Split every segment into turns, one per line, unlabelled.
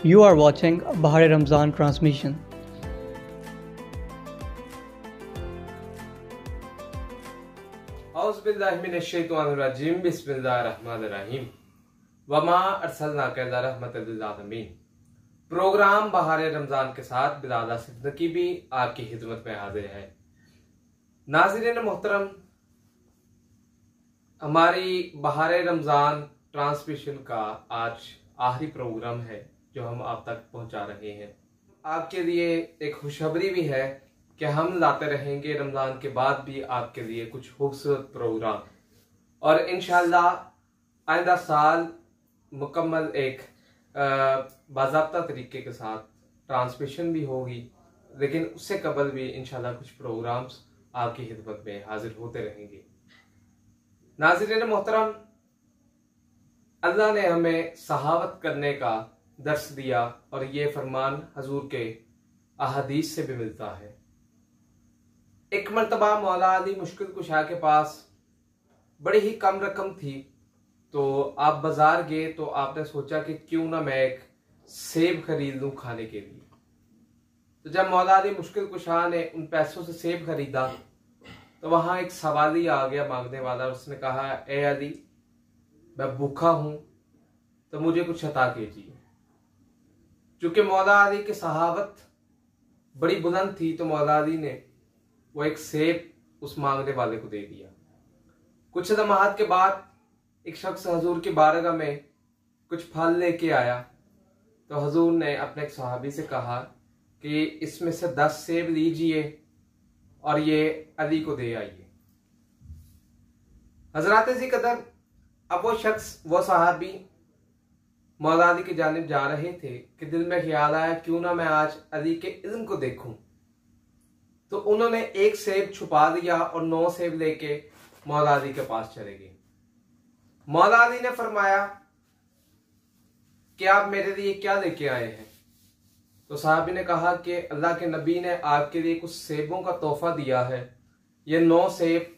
You are watching Bahar Ramzan transmission.
औज़ुबिल्लाहिमिनश्शैतानिर्रजीम बिस्मिल्लाहिर्रहमानिर्रहीम वमा अरसलनाका इल्ला रहमतल लिल आलमीन। प्रोग्राम बहार रमज़ान के साथ बिलाल सिद्दीकी भी आपकी खिदमत में हाजिर है। नाज़रीन मोहतरम, हमारी बहार रमज़ान ट्रांसमिशन का आज आखिरी प्रोग्राम है जो हम आप तक पहुंचा रहे हैं। आपके लिए एक खुशखबरी भी है कि हम लाते रहेंगे रमज़ान के बाद भी आपके लिए कुछ खूबसूरत प्रोग्राम, और इंशाअल्लाह आइंदा साल मुकम्मल एक बाज़ाब्ता तरीके के साथ ट्रांसमिशन भी होगी, लेकिन उससे कबल भी इंशाअल्लाह कुछ प्रोग्राम्स आपकी खिदमत में हाजिर होते रहेंगे। नाज़रीन मोहतरम, अल्लाह ने हमें सहावत करने का दर्स दिया और ये फरमान हजूर के अहादीस से भी मिलता है। एक मरतबा मौला अली मुश्किल कुशा के पास बड़ी ही कम रकम थी, तो आप बाजार गए तो आपने सोचा कि क्यों ना मैं एक सेब खरीद लूं खाने के लिए। तो जब मौला अली मुश्किल कुशा ने उन पैसों से सेब खरीदा तो वहां एक सवाली आ गया मांगने वाला। उसने कहा, ए अली, मैं भूखा हूं तो मुझे कुछ अता कीजिए। चूंकि मौला अली की सहावत बड़ी बुलंद थी तो मौला अली ने वो एक सेब उस मांगने वाले को दे दिया। कुछ लम्हात के बाद एक शख्स हजूर की बारगाह में कुछ फल लेके आया, तो हजूर ने अपने एक सहाबी से कहा कि इसमें से 10 सेब लीजिए और ये अली को दे आइए। हजरात जी कदर, अब वो शख्स, वो सहाबी मौला अली की जानिब जा रहे थे कि दिल में ख्याल आया क्यों ना मैं आज अली के इल्म को देखूं। तो उन्होंने एक सेब छुपा दिया और 9 सेब लेके मौला अली के पास चले गए। मौला अली ने फरमाया कि आप मेरे लिए क्या लेके आए हैं? तो साहबी ने कहा कि अल्लाह के नबी ने आपके लिए कुछ सेबों का तोहफा दिया है, ये 9 सेब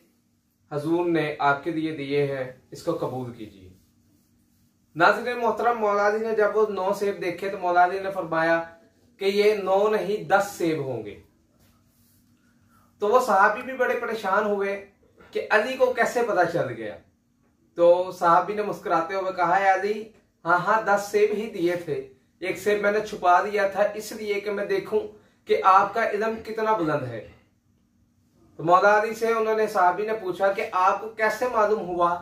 हजूर ने आपके लिए दिए हैं, इसको कबूल कीजिए। नाज़रीन मोहतरम, मौला अली ने जब वो 9 सेब देखे तो मौला अली ने फरमाया कि ये 9 नहीं 10 सेब होंगे। तो वो सहाबी भी बड़े परेशान हुए कि अली को कैसे पता चल गया। तो सहाबी ने मुस्कुराते हुए कहा, अली, हाँ 10 सेब ही दिए थे, एक सेब मैंने छुपा दिया था इसलिए कि मैं देखूं कि आपका इल्म कितना बुलंद है। तो मौला अली से उन्होंने, सहाबी ने पूछा कि आपको कैसे मालूम हुआ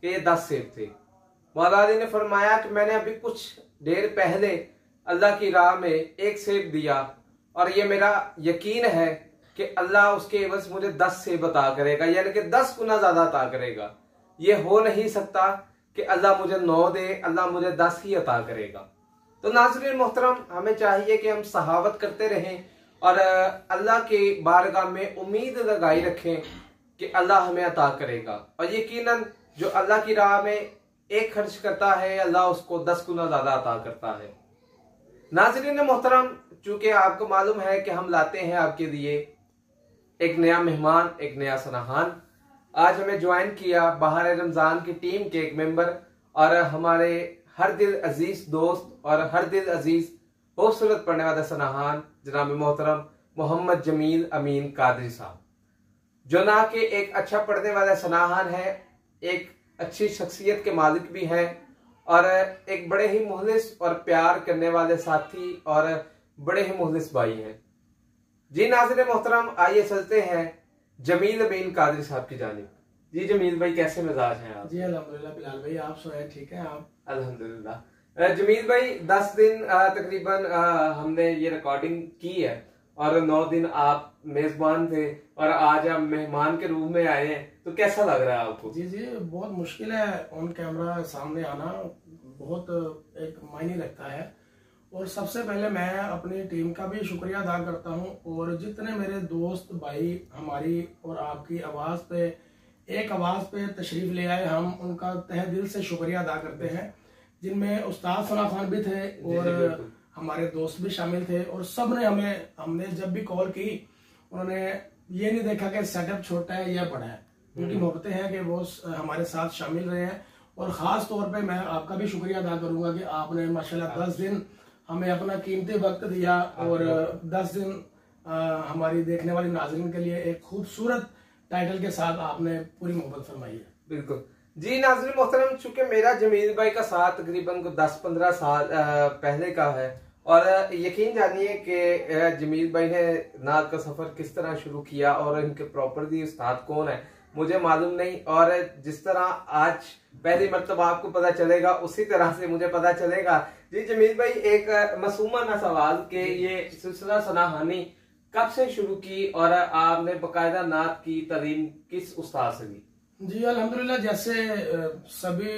कि ये 10 सेब थे? मौला अली ने फरमाया कि मैंने अभी कुछ देर पहले अल्लाह की राह में एक सेब दिया और ये मेरा यकीन है कि अल्लाह उसके एवज मुझे 10 सेब अता करेगा, यानी कि 10 गुना ज्यादा अता करेगा। ये हो नहीं सकता कि अल्लाह मुझे 9 दे, अल्लाह मुझे 10 ही अता करेगा। तो नाज़रीन मोहतरम, हमें चाहिए कि हम सहावत करते रहें और अल्लाह के बारगाह में उम्मीद लगाई रखें कि अल्लाह हमें अता करेगा, और यकीनन जो अल्लाह की राह में एक खर्च करता है अल्लाह उसको 10 गुना ज्यादा अता करता है। नाज़रीन मोहतरम, चूंकि आपको मालूम है कि हम लाते हैं आपके लिए एक नया मेहमान, एक नया सनाहान। आज हमें ज्वाइन किया बहार रमजान की टीम के एक मेंबर और हमारे हर दिल अजीज दोस्त और हर दिल अजीज खूबसूरत पढ़ने वाला सनाहान जनाब मोहतरम मोहम्मद जमील अमीन कादरी साहब, जो ना कि एक अच्छा पढ़ने वाला सनाहान है, एक अच्छी शख्सियत के मालिक भी हैं और एक बड़े ही मुखलिस और प्यार करने वाले साथी और बड़े ही मुखलिस भाई हैं। जी नाज़रीन मोहतरम, आइए चलते हैं जमील अमीन कादरी साहब की जानिब। जी जमील भाई, कैसे मिजाज हैं आप?
जी अल्हम्दुलिल्लाह बिलाल भाई, आप सुनाए ठीक है आप?
अल्हम्दुलिल्लाह। जमील भाई, 10 दिन तकरीबन हमने ये रिकॉर्डिंग की है और 9 दिन आप मेजबान थे और आज आप मेहमान के रूप में आए हैं, तो कैसा लग रहा है आपको?
जी बहुत मुश्किल है ऑन कैमरा सामने आना, बहुत एक मायने रखता है। और सबसे पहले मैं अपनी टीम का भी शुक्रिया अदा करता हूं और जितने मेरे दोस्त भाई हमारी और आपकी आवाज पे, एक आवाज पे तशरीफ ले आए, हम उनका तहे दिल से शुक्रिया अदा करते हैं, जिनमें उस्ताद सना खान भी थे और हमारे दोस्त भी शामिल थे। और सब ने हमने जब भी कॉल की उन्होंने ये नहीं देखा कि सेटअप छोटा है या बड़ा है, उनकी मोहब्बतें हैं कि वो हमारे साथ शामिल रहे हैं। और खास तौर पे मैं आपका भी शुक्रिया अदा करूंगा कि आपने माशाल्लाह 10 दिन हमें अपना कीमती वक्त दिया और 10 दिन हमारी देखने वाली नाज़रीन के लिए एक खूबसूरत टाइटल के साथ आपने पूरी मोहब्बत फरमाई है।
बिल्कुल जी। नाज़रीन मोहतरम, चूंकि मेरा जमील भाई का साथ तकरीबन 10-15 साल पहले का है और यकीन जानिए कि जमील भाई ने नात का सफर किस तरह शुरू किया और इनके प्रॉपर्टी उस्ताद कौन है मुझे मालूम नहीं, और जिस तरह आज पहली मर्तबा आपको पता चलेगा उसी तरह से मुझे पता चलेगा। जी जमील भाई, एक मासूमाना सवाल के ये सिलसिला सनाहानी कब से शुरू की और आपने बाकायदा नात की तालीम किस उस्ताद से ली?
जी अल्हम्दुलिल्लाह, जैसे सभी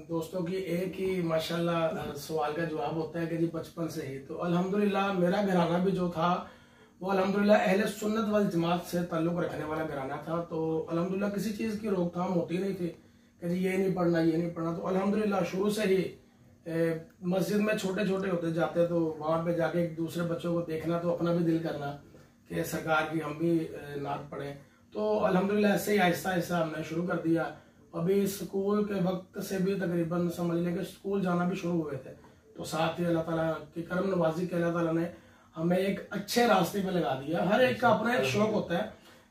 दोस्तों की एक ही माशाल्लाह सवाल का जवाब होता है कि जी बचपन से ही, तो अल्हम्दुलिल्लाह मेरा घराना भी जो था वो अल्हम्दुलिल्लाह अहले सुन्नत वल जमात से ताल्लुक रखने वाला घराना था। तो अल्हम्दुलिल्लाह किसी चीज़ की रोकथाम होती नहीं थी कि जी ये नहीं पढ़ना ये नहीं पढ़ना। तो अल्हम्दुलिल्लाह शुरू से ही मस्जिद में छोटे छोटे होते जाते तो वहाँ पे जाके एक दूसरे बच्चों को देखना तो अपना भी दिल करना कि सरकार की हम भी नात पढ़ें। तो अल्हम्दुलिल्लाह ऐसे ही आहिस्ता आहिस्ता हमने शुरू कर दिया। अभी स्कूल के वक्त से भी तकरीबन समझ लें कि स्कूल जाना भी शुरू हुए थे, तो साथ ही अल्लाह ताला की करम नवाजी के अल्लाह ताला ने हमें एक अच्छे रास्ते पे लगा दिया। हर एक का अपना एक शौक होता है,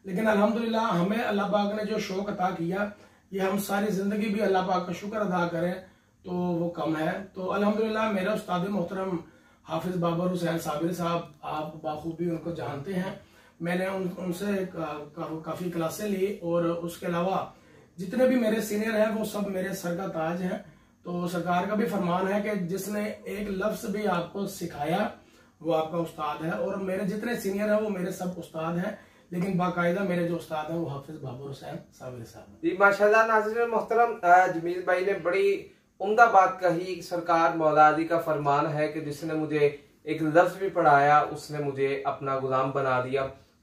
लेकिन अल्हम्दुलिल्लाह हमें अल्लाह पाक ने जो शौक अता किया ये हम सारी जिंदगी भी अल्लाह पाक का शुक्र अदा करें तो वो कम है। तो अल्हम्दुलिल्लाह मेरे उस्ताद मोहतरम हाफिज बाबर हुसैन साबिर साहब, आप बाखूबी उनको जानते हैं, मैंने उनसे काफ़ी क्लासें ली और उसके अलावा जितने भी मेरे सीनियर हैं वो सब मेरे सर का ताज हैं। तो सरकार का भी फरमान है कि जिसने एक लफ्ज़ भी आपको सिखाया वो आपका उस्ताद है, और मेरे जितने सीनियर हैं वो मेरे सब उस्ताद हैं, लेकिन बाकायदा मेरे जो उस्ताद हैं वो हाफिज बाबर हुसैन साबिर साहब।
जी माशाल्लाह। नाज़रीन मोहतरम, जमील भाई ने बड़ी उम्दा बात कही। सरकार मौला अली का फरमान है कि जिसने मुझे एक लफ्ज़ भी पढ़ाया उसने मुझे अपना गुलाम बना दिया।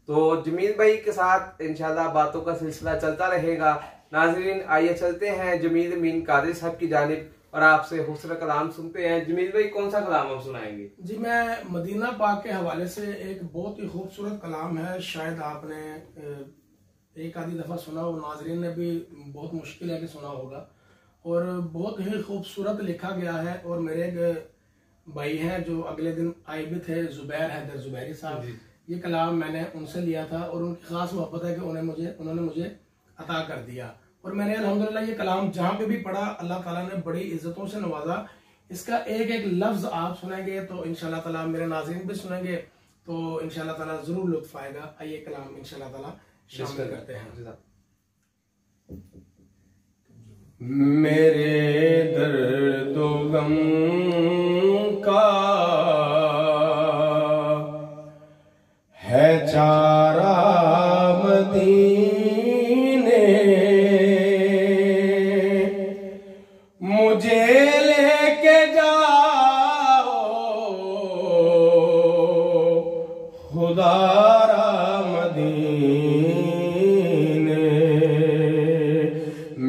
तो जमील भाई के साथ इंशाल्लाह बातों का सिलसिला चलता रहेगा। नाज़रीन आइए चलते हैं जमील अमीन कादरी साहब की जानिब और आपसे हुस्न कलाम सुनते हैं। जमील भाई कौन सा कलाम हम सुनाएंगे?
जी मैं मदीना पाक के हवाले से एक बहुत ही खूबसूरत कलाम है, शायद आपने एक आधी दफ़ा सुना हो, नाज़रीन ने भी बहुत मुश्किल है कि सुना होगा, और बहुत ही खूबसूरत लिखा गया है। और मेरे एक भाई हैं जो अगले दिन आए भी थे, जुबैर हैदर जुबैरी साहब, ये कलाम मैंने उनसे लिया था और उनकी खास मोहब्बत है कि उन्होंने मुझे अता कर दिया। और मैंने अल्हम्दुलिल्लाह ये कलाम जहाँ पे भी पढ़ा अल्लाह ताला ने बड़ी इज्जतों से नवाजा। इसका एक एक लफ्ज आप सुनेंगे तो इंशाल्लाह ताला मेरे नाज़रीन भी सुनेंगे तो इंशाल्लाह ताला जरूर लुत्फ आएगा। आइए कलाम इंशाल्लाह ताला शामिल करते हैं। मेरे दर्दो गम का है चारा मदीने, मुझे लेके जाओ खुदारा मदीने,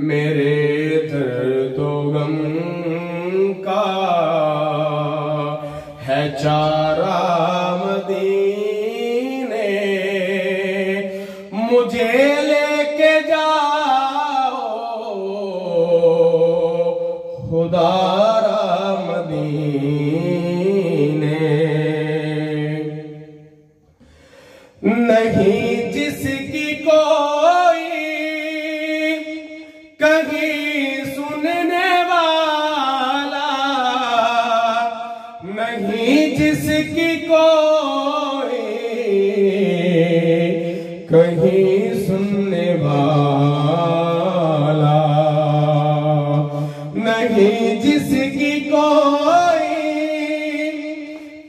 मेरे दर्दो गम का है चारा मुझे लेके जाओ खुदारा मदीने, नहीं जिसकी कोई कहीं सुनने वाला, नहीं जिसकी कोई कहीं सुनने वाला, नहीं जिसकी कोई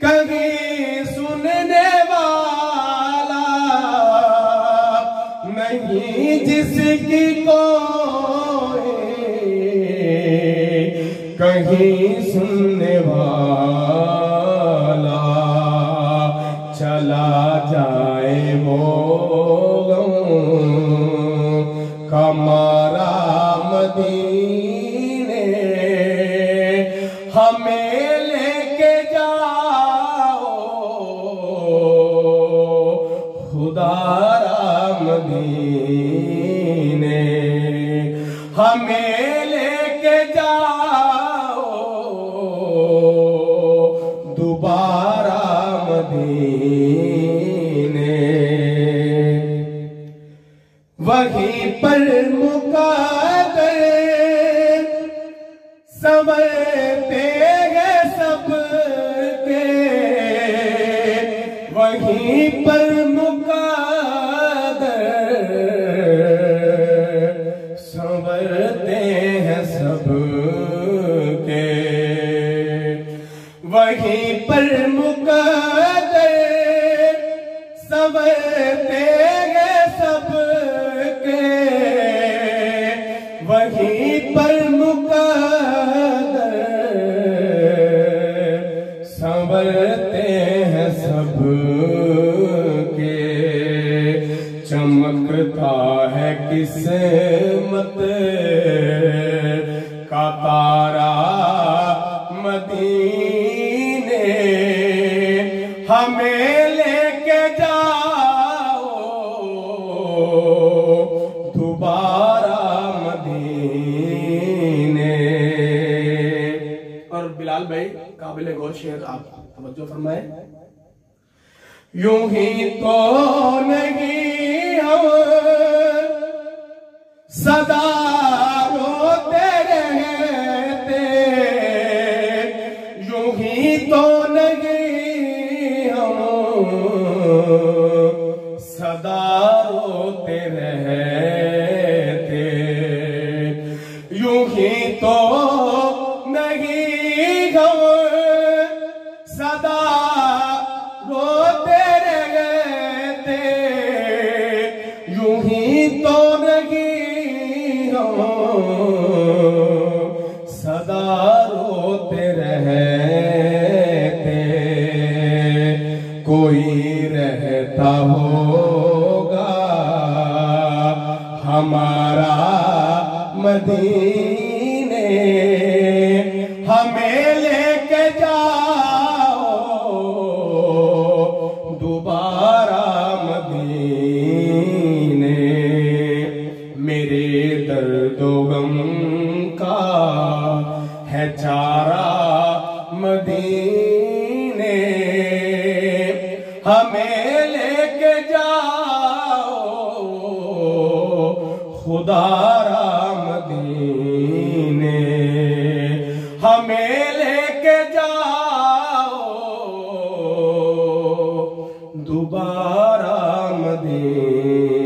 कहीं सुनने वाला, नहीं जिसकी कोई कहीं सुनने वाला, चला जाए वो हमारा मदीने, हमें लेके जाओ खुदारा मदीने, हमें लेके जाओ
हैं सब के, वहीं पर मुक़द्दर संवरते हैं सब के, वहीं पर मुक़द्दर संवरते हैं सब के, वहीं पर मुक़द्दर संवरते हैं सब के। चमकता है किस्मत का तारा मदीने, हमें लेके जाओ दोबारा मदीने।
और बिलाल भाई काबिल गौर शेर आप तवज्जो फरमाए।
यूं ही तो नहीं हम सदा रोते रहते, यूं ही तो नहीं हम सदा रोते रहते, यूं ही तो नहीं हम सदा रोते रहते, यूं ही तो नहीं हम सदा रोते रहते। कोई रहता होगा हमारा मदीने, हमें लेके जाओ दोबारा मदीने। मेरे दर्दो गम का है चारा मदीने, हमें लेके जाओ खुदारा मदीने, हमें लेके जाओ दोबारा मदीने।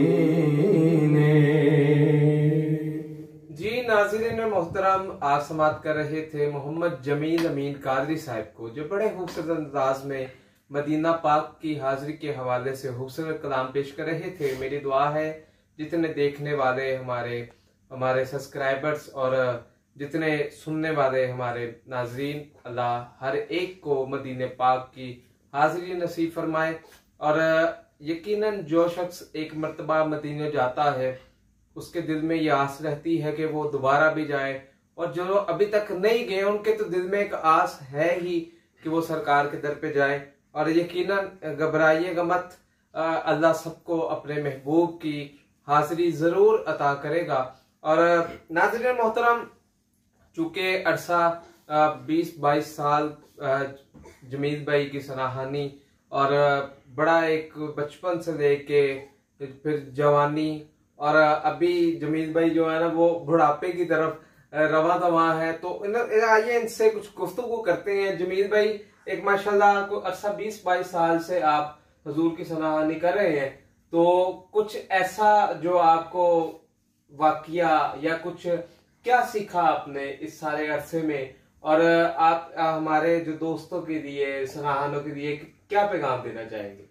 जी नाज़रीन मोहतरम, आज समात कर रहे थे मोहम्मद जमील अमीन कादरी साहब को, जो बड़े खूबसूरत अंदाज में मदीना पाक की हाजिरी के हवाले से खूबसूरत कलाम पेश कर रहे थे। मेरी दुआ है जितने देखने वाले हमारे सब्सक्राइबर्स और जितने सुनने वाले हमारे नाजरीन, अल्लाह हर एक को मदीने पाक की हाजिरी नसीब फरमाए। और यकीनन जो शख्स एक मर्तबा मदीने जाता है उसके दिल में ये आस रहती है कि वो दोबारा भी जाए, और जो अभी तक नहीं गए उनके तो दिल में एक आस है ही कि वो सरकार के दर पे जाए। और यकीनन घबराइएगा मत, अल्लाह सबको अपने महबूब की हाजिरी जरूर अता करेगा। और नाज़रीन मोहतरम, चूंकि अरसा 20-22 साल जमील भाई की सनाहानी और बड़ा एक बचपन से लेके फिर जवानी, और अभी जमील भाई जो है ना वो बुढ़ापे की तरफ रवा दवा है, तो आइए इनसे कुछ गुफ्तगू करते हैं। जमील भाई, एक माशाल्लाह को अरसा 20-22 साल से आप हुजूर की सनाहानी कर रहे हैं, तो कुछ ऐसा जो आपको वाकिया या कुछ क्या सीखा आपने इस सारे अरसे में, और आप हमारे जो दोस्तों के लिए, सनाहानों के लिए क्या पैगाम देना चाहेंगे?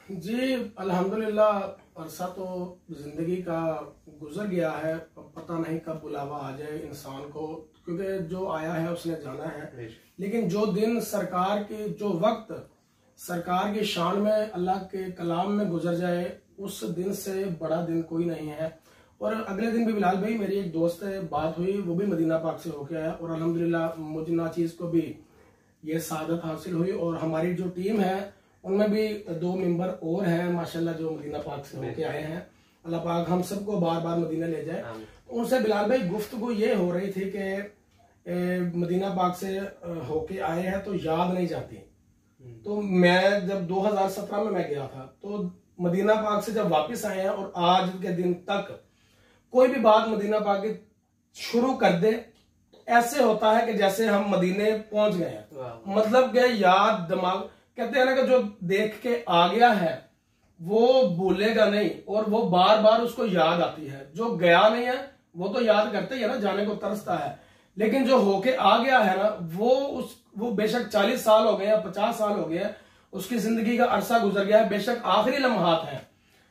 जी अल्हम्दुलिल्लाह, अरसा तो जिंदगी का गुजर गया है, पता नहीं कब बुलावा आ जाए इंसान को, क्योंकि जो आया है उसने जाना है। लेकिन जो दिन सरकार की, जो वक्त सरकार की शान में अल्लाह के कलाम में गुजर जाए, उस दिन से बड़ा दिन कोई नहीं है। और अगले दिन भी बिलाल भाई मेरी एक दोस्त से बात हुई, वो भी मदीना पाक से होके आया, और अल्हम्दुलिल्लाह मुझे नाचीज को भी ये सादत हासिल हुई। और हमारी जो टीम है उनमें भी 2 मेंबर और हैं माशाल्लाह जो मदीना पाक से होके आए हैं। अल्लाह पाक हम सबको बार बार मदीना ले जाए। उनसे बिलाल भाई गुफ्तगू ये हो रही थी कि मदीना पाक से होके आए हैं तो याद नहीं जाती। तो मैं जब 2017 में मैं गया था, तो मदीना पाक से जब वापस आए हैं और आज के दिन तक कोई भी बात मदीना पाक की शुरू कर दे ऐसे होता है कि जैसे हम मदीने पहुंच गए हैं। मतलब कि याद दिमाग, कहते हैं ना कि जो देख के आ गया है वो भूलेगा नहीं, और वो बार बार उसको याद आती है। जो गया नहीं है वो तो याद करते ही है ना, जाने को तरसता है, लेकिन जो होके आ गया है ना वो बेशक 40 साल हो गए या 50 साल हो गए, उसकी जिंदगी का अरसा गुजर गया है, बेशक आखिरी लम्हात है,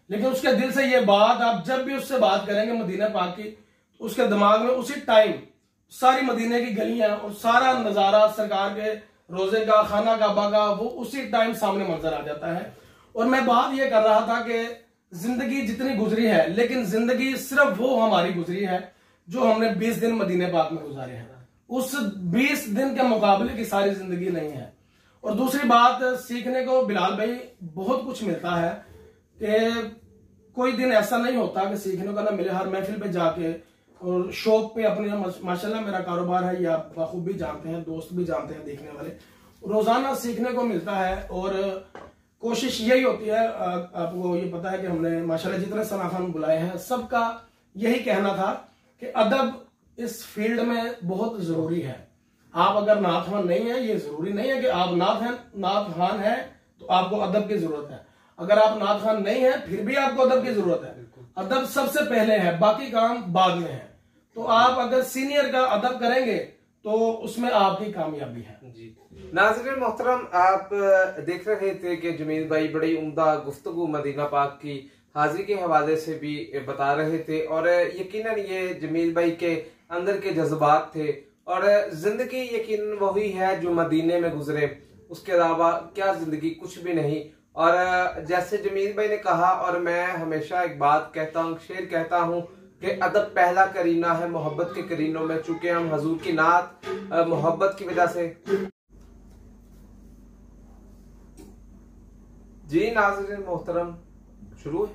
लेकिन उसके दिल से ये बात, आप जब भी उससे बात करेंगे मदीना पाक की, उसके दिमाग में उसी टाइम सारी मदीने की गलियां और सारा नजारा सरकार के रोजे का, खाना काबा का, वो उसी टाइम सामने मंजर आ जाता है। और मैं बात ये कर रहा था कि जिंदगी जितनी गुजरी है, लेकिन जिंदगी सिर्फ वो हमारी गुजरी है जो हमने 20 दिन मदीने पाक में गुजारे हैं। उस 20 दिन के मुकाबले की सारी जिंदगी नहीं है। और दूसरी बात, सीखने को बिलाल भाई बहुत कुछ मिलता है कि कोई दिन ऐसा नहीं होता कि सीखने को ना मिले। हर महफिल पे जाके और शौक पे अपने, माशाल्लाह मेरा कारोबार है, ये आप बखूबी जानते हैं, दोस्त भी जानते हैं देखने वाले, रोजाना सीखने को मिलता है। और कोशिश यही होती है, आपको ये पता है कि हमने माशाल्लाह जितने सनाखान बुलाए हैं सबका यही कहना था कि अदब इस फील्ड में बहुत जरूरी है। आप अगर नात खान नहीं है, ये जरूरी नहीं है कि आप नात खान है तो आपको अदब की जरूरत है। अगर आप नात खान नहीं है फिर भी आपको अदब की जरूरत है। अदब सबसे पहले है, बाकी काम बाद में है। तो आप अगर सीनियर का अदब करेंगे तो उसमें आपकी कामयाबी है।
जी नाज़रीन मोहतरम, आप देख रहे थे कि जमील भाई बड़ी उम्दा गुफ्तगू मदीना पाक की हाजिरी के हवाले से भी बता रहे थे, और यकीनन ये जमील भाई के अंदर के जज्बात थे। और जिंदगी यकीनन वही है जो मदीने में गुजरे, उसके अलावा क्या जिंदगी कुछ भी नहीं। और जैसे जमील भाई ने कहा, और मैं हमेशा एक बात कहता हूँ, शेर कहता हूँ कि अदब पहला करीना है मोहब्बत के करीनों में। चूंकि हम हजूर की नात मोहब्बत की वजह से। जी नाज़रीन मोहतरम, शुरू है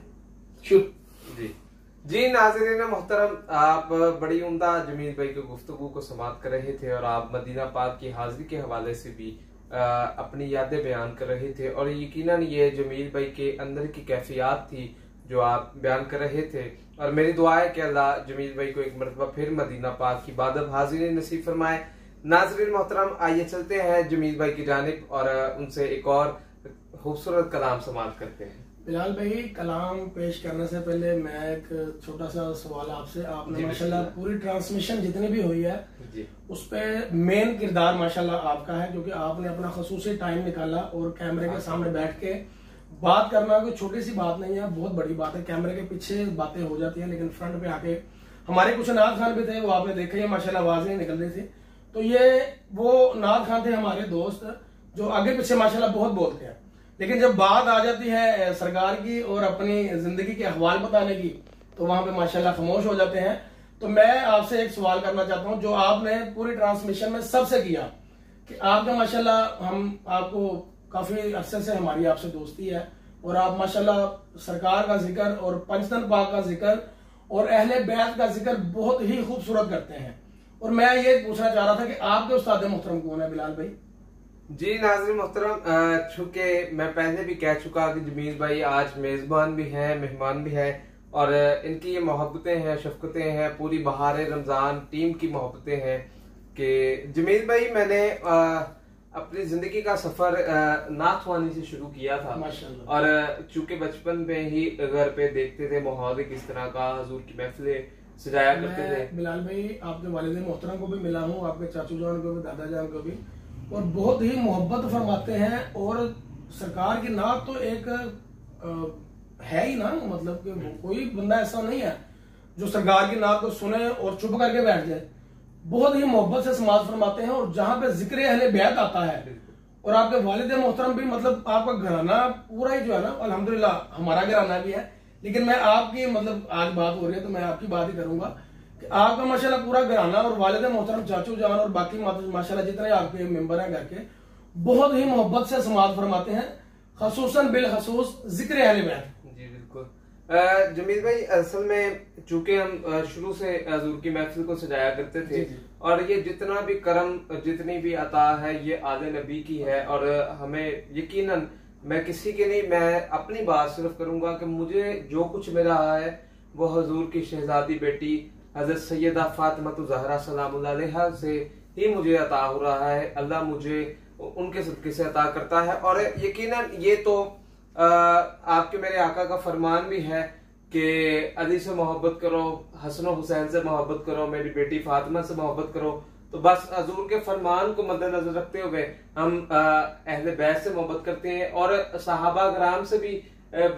जी नाज़रीन मोहतरम, आप बड़ी उम्दा जमील भाई की गुफ्तगू को समाप्त कर रहे थे, और आप मदीना पाक की हाजिरी के हवाले से भी अपनी यादें बयान कर रहे थे। और यकीनन ये जमील भाई के अंदर की कैफियत थी जो आप बयान कर रहे थे। और मेरी दुआ है कि अल्लाह जमील भाई को एक मरतबा फिर मदीना पाक की बादब हाजिरी नसीब फरमाए। नाज़रीन मोहतरम, आइए चलते हैं जमील भाई की जानिब और उनसे एक और खूबसूरत कलाम समाप्त करते हैं।
बिलाल भाई, कलाम पेश करने से पहले मैं एक छोटा सा सवाल आपसे, आपने माशाल्लाह पूरी ट्रांसमिशन जितनी भी हुई है उस पे मेन किरदार माशाल्लाह आपका है, क्योंकि आपने अपना खसूसी टाइम निकाला और कैमरे के सामने बैठ के बात करना कोई छोटी सी बात नहीं है, बहुत बड़ी बात है। कैमरे के पीछे बातें हो जाती हैं, लेकिन फ्रंट पे आके हमारे कुछ नात खान भी थे, वो आपने देखा ही माशाल्लाह आवाज नहीं निकल रही थी। तो ये वो नात खान थे हमारे दोस्त जो आगे पीछे माशाल्लाह बहुत बोलते हैं, लेकिन जब बात आ जाती है सरकार की और अपनी जिंदगी के अहवाल बताने की तो वहां पे माशाल्लाह खामोश हो जाते हैं। तो मैं आपसे एक सवाल करना चाहता हूं जो आपने पूरी ट्रांसमिशन में सबसे किया, कि आपका माशाल्लाह हम आपको काफी अरसे से हमारी आपसे दोस्ती है, और आप माशाल्लाह सरकार का जिक्र और पंचतन पाक का जिक्र और अहले बैत का जिक्र बहुत ही खूबसूरत करते हैं। और मैं ये पूछना चाह रहा था कि आपके उस्ताद मोहतरम कौन है बिलाल भाई?
जी नाज़रीन मोहतरम, चूंकि मैं पहले भी कह चुका कि जमील भाई आज मेजबान भी हैं, मेहमान भी हैं, और इनकी ये मोहब्बतें हैं, शफकतें हैं, पूरी बहार रमजान टीम की मोहब्बतें हैं कि जमील भाई मैंने अपनी जिंदगी का सफर नात ख्वानी से शुरू किया था। और चूंकि बचपन में ही घर पे देखते थे माहौल किस तरह का, हजूर की महफिलें सजाया करते थे।
बिलाल भाई आपके वालिद मोहतरम को भी मिला हूँ, आपके चाचू जान को भी, दादा जान को भी, और बहुत ही मोहब्बत फरमाते हैं। और सरकार की नात तो एक है ही ना, मतलब कि कोई बंदा ऐसा नहीं है जो सरकार की नात को सुने और चुप करके बैठ जाए। बहुत ही मोहब्बत से समाज फरमाते हैं, और जहां पे जिक्र अहले बैत आता है, और आपके वालिद मोहतरम भी, मतलब आपका घराना पूरा ही जो है ना, अल्हम्दुलिल्लाह हमारा घराना भी है, लेकिन मैं आपकी, मतलब आज बात हो रही है तो मैं आपकी बात ही करूंगा कि आपका माशाल्लाह पूरा घराना और वालिद मोहतरम, चाचू जान और बाकी माशाल्लाह जितने आपके मेंबर हैं घर के, बहुत ही मोहब्बत से समाज फरमाते हैं, खसूसन बिल खसूस जिक्र अहले बैत।
जी बिल्कुल जमील भाई, असल में चूंकि हम शुरू से हजूर की महफिल को सजाया करते थे, और ये जितना भी करम, जितनी भी अता है, ये आले नबी की है। और हमें यकीनन, मैं किसी के नहीं, मैं अपनी बात सिर्फ करूंगा कि मुझे जो कुछ मिला है वो हजूर की शहजादी बेटी हजरत सैयदा फातिमा ज़हरा सलामुल्लाह अलैहा से ही मुझे अता हो रहा है। अल्लाह मुझे उनके सदके से अता करता है। और यकीनन ये तो आपके मेरे आका का फरमान भी है कि अली से मोहब्बत करो, हसन हुसैन से मोहब्बत करो, मेरी बेटी फातिमा से मोहब्बत करो। तो बस हजूर के फरमान को मद्देनजर रखते हुए हम अहले बैत से मोहब्बत करते हैं और सहाबा कराम से भी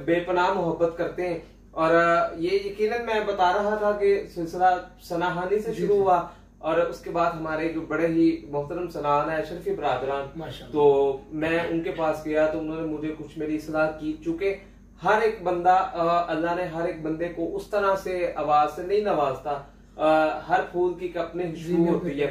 बेपनाह मोहब्बत करते हैं। और ये यकीनन मैं बता रहा था कि सिलसिला सनाहानी से शुरू हुआ और उसके बाद हमारे जो बड़े ही मोहतरम सनाहान है अशरफी बरादरान, तो मैं उनके पास गया तो उन्होंने मुझे कुछ मेरी इस्लाह की। चूंकि हर एक बंदा, अल्लाह ने हर एक बंदे को उस तरह से आवाज से नहीं नवाजता, हर फूल की अपनी खुशबू होती है।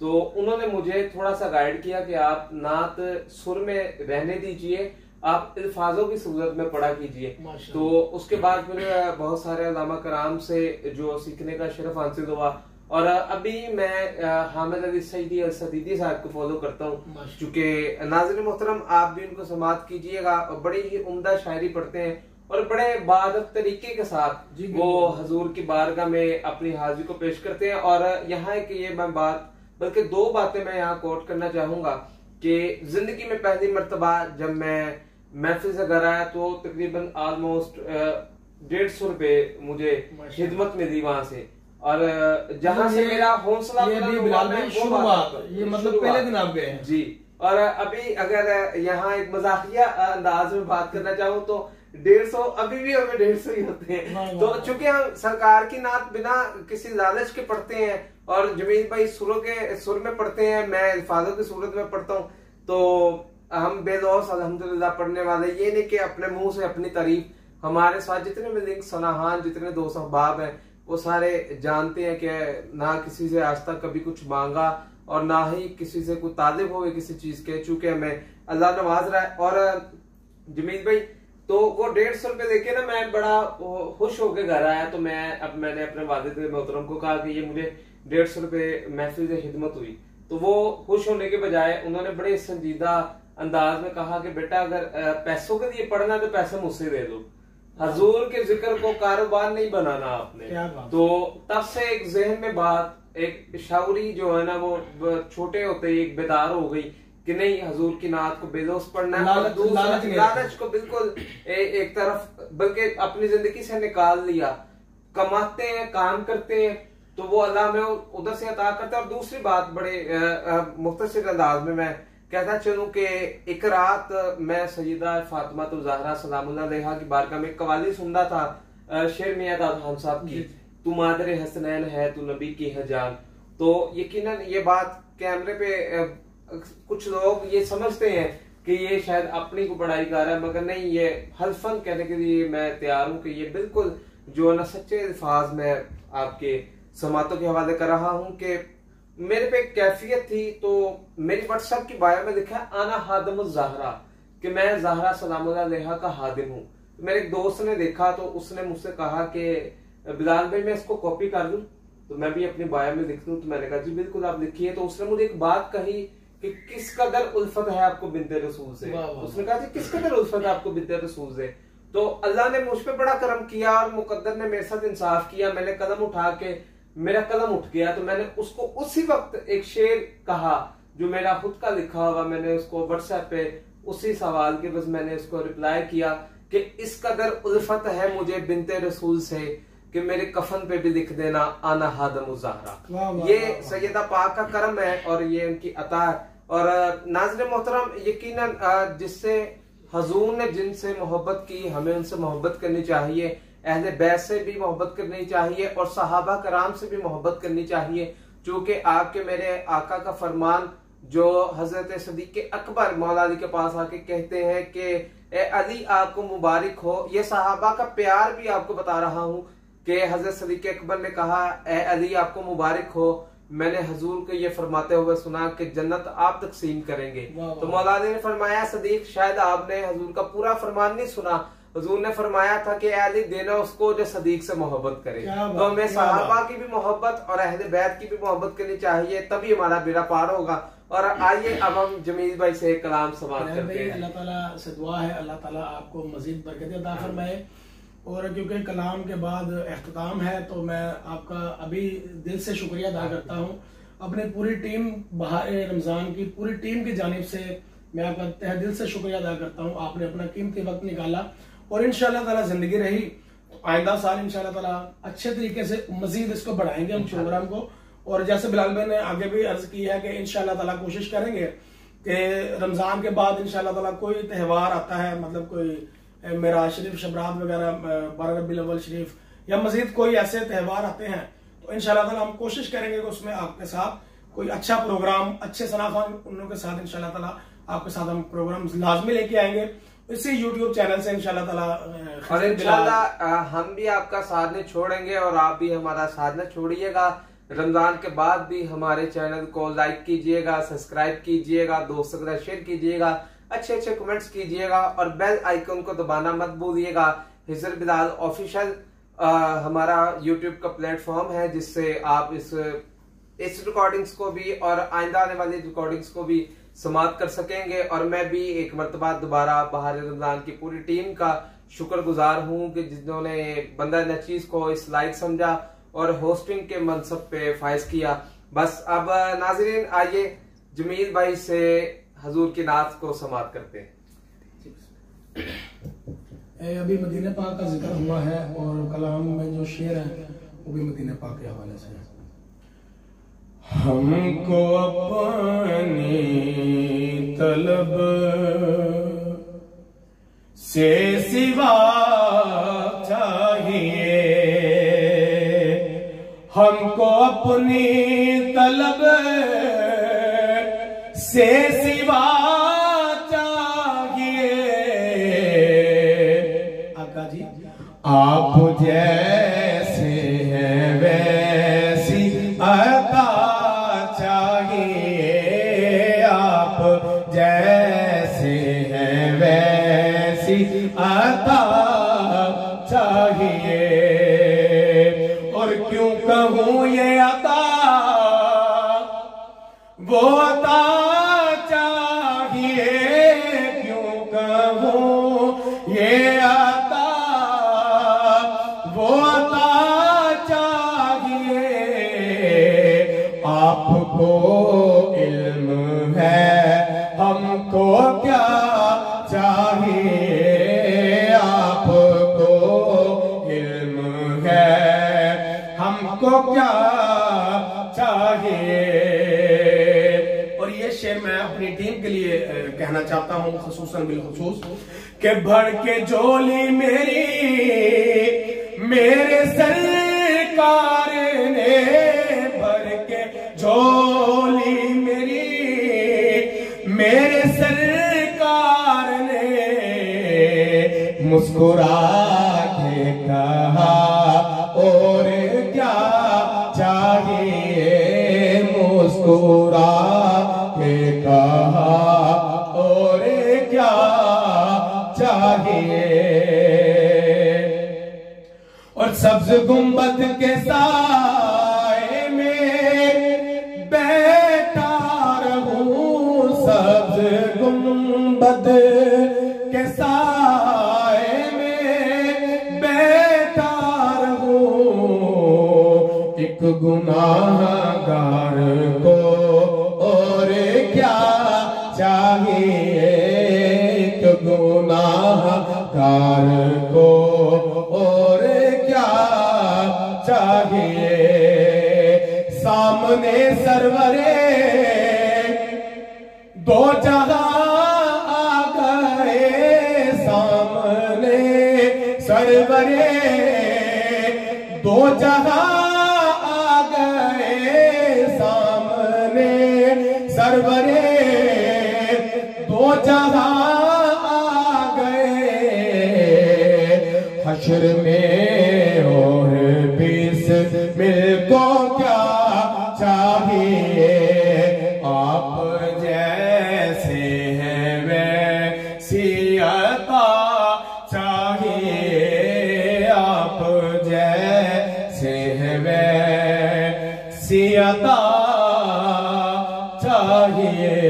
तो उन्होंने मुझे थोड़ा सा गाइड किया कि आप नात सुर में रहने दीजिए, आप अल्फाजों की सूरत में पढ़ा कीजिए। तो उसके बाद फिर बहुत सारे उलमा कराम से जो सीखने का शरफ हासिल हुआ। और अभी मैं हामिद अली सईदी अल सदीदी साहब को फॉलो करता हूँ। चूंकि नाज़रीन मोहतरम आप भी उनको समाअत कीजिएगा, और बड़ी ही उम्दा शायरी पढ़ते हैं और बड़े बादब तरीके के साथ वो हजूर की बारगाह में अपनी हाजिरी को पेश करते हैं। और यहाँ की ये मैं बात, बल्कि दो बातें मैं यहाँ कोट करना चाहूंगा कि जिंदगी में पहली मर्तबा जब मैं महफिल से घर आया तो तकरीबन ऑलमोस्ट 150 रुपए मुझे खिदमत मिली वहां से। और जहां से मेरा हौसला
ये मतलब पहले दिन आप गए हैं
जी। और अभी अगर यहाँ एक मजाकिया अंदाज में बात करना चाहूँ तो 150 अभी भी हमें 150 ही होते हैं। तो चूंकि हम सरकार की नात बिना किसी लालच के पढ़ते हैं और जमील भाई सुर में पढ़ते हैं, मैं अल्फाजों की सूरत में पढ़ता हूँ, तो हम बेलौस अल्हम्दुलिल्लाह पढ़ने वाले। ये नहीं कि अपने मुंह से अपनी तारीफ, हमारे साथ जितने भी लिंक सनाहान, जितने दोस्त अहबाब हैं, वो सारे जानते हैं कि ना किसी से आज तक कभी कुछ मांगा और ना ही किसी से कोई तालिब हो किसी चीज के, चूंकि हमें अल्लाह नवाज रहा है। और जमील भाई तो वो 150 रुपए देके ना मैं बड़ा खुश होकर घर आया। तो मैंने अपने वालिद मोहतरम को कहा कि ये मुझे 150 रुपए महफिल से खिदमत हुई। तो वो खुश होने के बजाय उन्होंने बड़े संजीदा अंदाज में कहा कि बेटा अगर पैसों के लिए पढ़ना तो पैसे मुझसे दे दो, हजूर के जिक्र को कारोबार नहीं बनाना आपने। तो तब से एक जहन में बात, एक शाउरी जो है ना वो छोटे होते ही एक बेदार हो गई कि नहीं, हजूर की नात को बेलोस पढ़ना है। लालच को बिल्कुल एक तरफ, बल्कि अपनी जिंदगी से निकाल लिया। कमाते हैं, काम करते हैं, तो वो अल्लाह में उधर से अता करता है। और दूसरी बात बड़े मुख्तसर अंदाज में मैं कहता चलूं कि एक रात मैं सैयदा फातिमा ज़हरा सलामुल्लाह अलैहा की बारगाह में कवाली सुनता था शेर मियां दाऊद खान साहब की, तू मादरे हसनैन है, तू नबी की है जान। तो यकीनन ये बात कैमरे पे कुछ लोग ये समझते हैं कि ये शायद अपनी को बड़ाई कर रहा है, मगर नहीं, ये हल्फन कहने के लिए मैं तैयार हूं कि ये बिल्कुल जो है ना सच्चे अल्फाज में आपके समातों के हवाले कर रहा हूं कि मेरे पे एक कैफियत थी। तो मेरी व्हाट्सएप की बायो में लिखा है आना हादिम ज़हरा, कि मैं ज़हरा सलामुल्लाह अलैहा का हादिम हूँ। तो मेरे एक दोस्त ने देखा तो उसने मुझसे कहा कि बिलाल भाई मैं इसको कॉपी कर लूं, तो मैं भी अपनी बायो में लिख लूं। तो मैंने कहा जी बिल्कुल आप लिखिए। तो उसने मुझे एक बात कही कि किस कदर उल्फत है आपको बिन्ते रसूल से। उसने कहा जी किस कदर उल्फत है आपको बिन्ते रसूल से। तो अल्लाह ने मुझ पे बड़ा करम किया और मुकद्दर ने मेरे साथ इंसाफ किया। मैंने कदम उठा के, मेरा कलम उठ गया, तो मैंने उसको उसी वक्त एक शेर कहा जो मेरा खुद का लिखा हुआ, मैंने उसको व्हाट्सएप पे उसी सवाल के बस मैंने उसको रिप्लाई किया कि इस कदर उल्फत है मुझे बिन्ते रसूल से कि मेरे कफन पे भी लिख देना आना हादिम ज़हरा। ये सैयदा पाक का करम है और ये उनकी अता है। और नाज़रीन मोहतरम, यकीनन जिससे हजूर ने जिनसे मोहब्बत की, हमें उनसे मोहब्बत करनी चाहिए। अहले बैत से भी मोहब्बत करनी चाहिए और सहाबा कराम से भी मोहब्बत करनी चाहिए। चूंकि आपके मेरे आका का फरमान जो हजरत सदीक अकबर मौला अली के पास आके कहते हैं कि ए अली आपको मुबारक हो, ये सहाबा का प्यार भी आपको बता रहा हूँ कि हजरत सदीक अकबर ने कहा ए अली आपको मुबारक हो, मैंने हजूर को ये फरमाते हुए सुना कि जन्नत आप तकसीम करेंगे। तो मौला अली ने फरमाया सदीक शायद आपने हजूर का पूरा फरमान नहीं सुना, हजूर ने फरमाया था कि अली देना उसको जो सदीक से मोहब्बत करे। तो हमें सहाबा की भी मोहब्बत और अहले बैत की भी मोहब्बत करनी चाहिए, तभी हमारा बेड़ा पार होगा। और आइए अब हम जमील भाई से कलाम समाप्त करते हैं।
अल्लाह ताला से दुआ है अल्लाह ताला आपको मजीद बरकत अता फरमाए और क्योंकि कलाम के बाद अख्ताम है तो मैं आपका अभी दिल से शुक्रिया अदा करता हूँ। अपनी पूरी टीम बहार रमज़ान की पूरी टीम की जानिब से मैं आपका तहे दिल से शुक्रिया अदा करता हूँ। आपने अपना कीमती वक्त निकाला और इंशाल्लाह ताला जिंदगी रही तो आइंदा साल इंशाल्लाह ताला अच्छे तरीके से मजीद इसको बढ़ाएंगे हम प्रोग्राम को। और जैसे बिलाल भाई ने आगे भी अर्ज की है कि इंशाल्लाह ताला कोशिश करेंगे कि रमज़ान के बाद इंशाल्लाह ताला कोई त्यौहार आता है, मतलब कोई मेराज शरीफ, शबरात वगैरह, 12 रबीउल अव्वल शरीफ या मजीद कोई ऐसे त्यौहार आते हैं तो इंशाल्लाह ताला हम कोशिश करेंगे कि उसमें आपके साथ कोई अच्छा प्रोग्राम अच्छे सनाखान उन के साथ इंशाल्लाह ताला आपके साथ हम प्रोग्राम लाजमी लेके आएंगे इसी यूट्यूब चैनल से इंशाल्लाह ताला।
और इंशाल्लाह हम भी आपका साथ नहीं छोड़ेंगे और आप भी हमारा साथ न छोड़िएगा। रमजान के बाद भी हमारे चैनल को लाइक कीजिएगा, सब्सक्राइब कीजिएगा, दोस्तों के साथ शेयर कीजिएगा, अच्छे अच्छे कमेंट्स कीजिएगा और बेल आइकन को दबाना मत भूलिएगा। हिजर बिलाल ऑफिशियल हमारा यूट्यूब का प्लेटफॉर्म है जिससे आप इस रिकॉर्डिंग्स को भी और आइंदा आने वाली रिकॉर्डिंग्स को भी समाप्त कर सकेंगे। और मैं भी एक मरतबा दोबारा बहार रमजान की पूरी टीम का शुक्रगुजार हूँ कि जिन्होंने बंदा नचीज को इस लायक समझा और होस्टिंग के मनसब पे फायज किया। बस अब नाजरीन आइए जमील भाई से हजूर की नात को समाप्त करते हैं।
अभी मदीने पाक का जिक्र हुआ है और कलाम में जो शेर है वो भी मदीने पाक के हवाले से है।
हमको अपनी तलब से सिवा चाहिए, हमको अपनी तलब से सिवा चाहिए।
आका जी
आप जैसे हैं वैसी अता चाहिए, आप जैसे हैं वैसी अता चाहिए। और क्यों कहूँ ये अता वो अता चाहिए, क्यों कहूँ ये अता वो अता चाहिए। आपको इल्म है हमको क्या चाहिए, आपको इल्म है हमको क्या चाहिए।
और ये शेर मैं अपनी टीम के लिए कहना चाहता हूँ खुसूसन बिलखुसूस
के भर के झोली मेरी मेरे सरकार ने, भर के झोली मेरी मेरे सरकार ने, मुस्कुरा के कहा और क्या चाहिए, मुस्कुरा के कहा और क्या चाहिए। और सब्ज गुंबद के साए में बैठा रहूं, सब्ज गुंबद के साए में बैठा रहूं। एक गुनाहगार को और क्या चाहिए, एक गुनाहगार को और क्या चाहिए। सामने सरवरे दो जहां आ गए, सामने सरवरे दो जहां आ गए, सामने सरवरे दो जहां आ गए। हश्र में और बीस मिल को क्या चाहिए, आप जैसे हैं वैसी अता चाहिए, आप जैसे हैं वैसी अता चाहिए।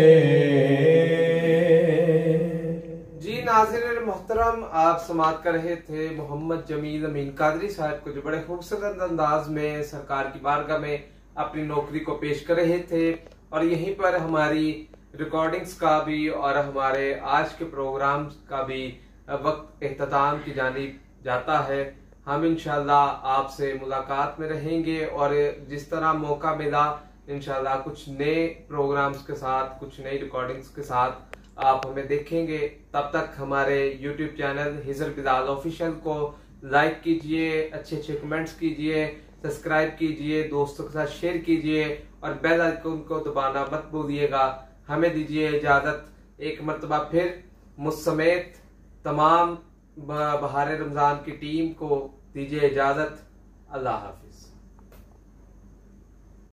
जी नाज़रीन मोहतरम, आप समाअत कर रहे थे मोहम्मद जमील अमीन कादरी साहब को, जो बड़े खूबसूरत अंदाज में सरकार की बारगाह में अपनी नौकरी को पेश कर रहे थे। और यहीं पर हमारी रिकॉर्डिंग्स का भी और हमारे आज के प्रोग्राम का भी वक्त एख्ताम की जानिब जाता है। हम इंशाल्लाह आपसे मुलाकात में रहेंगे और जिस तरह मौका मिला इंशाल्लाह कुछ नए प्रोग्राम्स के साथ, कुछ नई रिकॉर्डिंग्स के साथ आप हमें देखेंगे। तब तक हमारे YouTube चैनल हिजर बिलाल ऑफिशियल को लाइक कीजिए, अच्छे अच्छे कमेंट्स कीजिए, सब्सक्राइब कीजिए, दोस्तों के साथ शेयर कीजिए और बेल आइकन को दबाना मत भूलिएगा। हमें दीजिए इजाजत, एक मरतबा फिर मुझ समेत तमाम बहार रमजान की टीम को दीजिए इजाजत। अल्लाह हाफिज।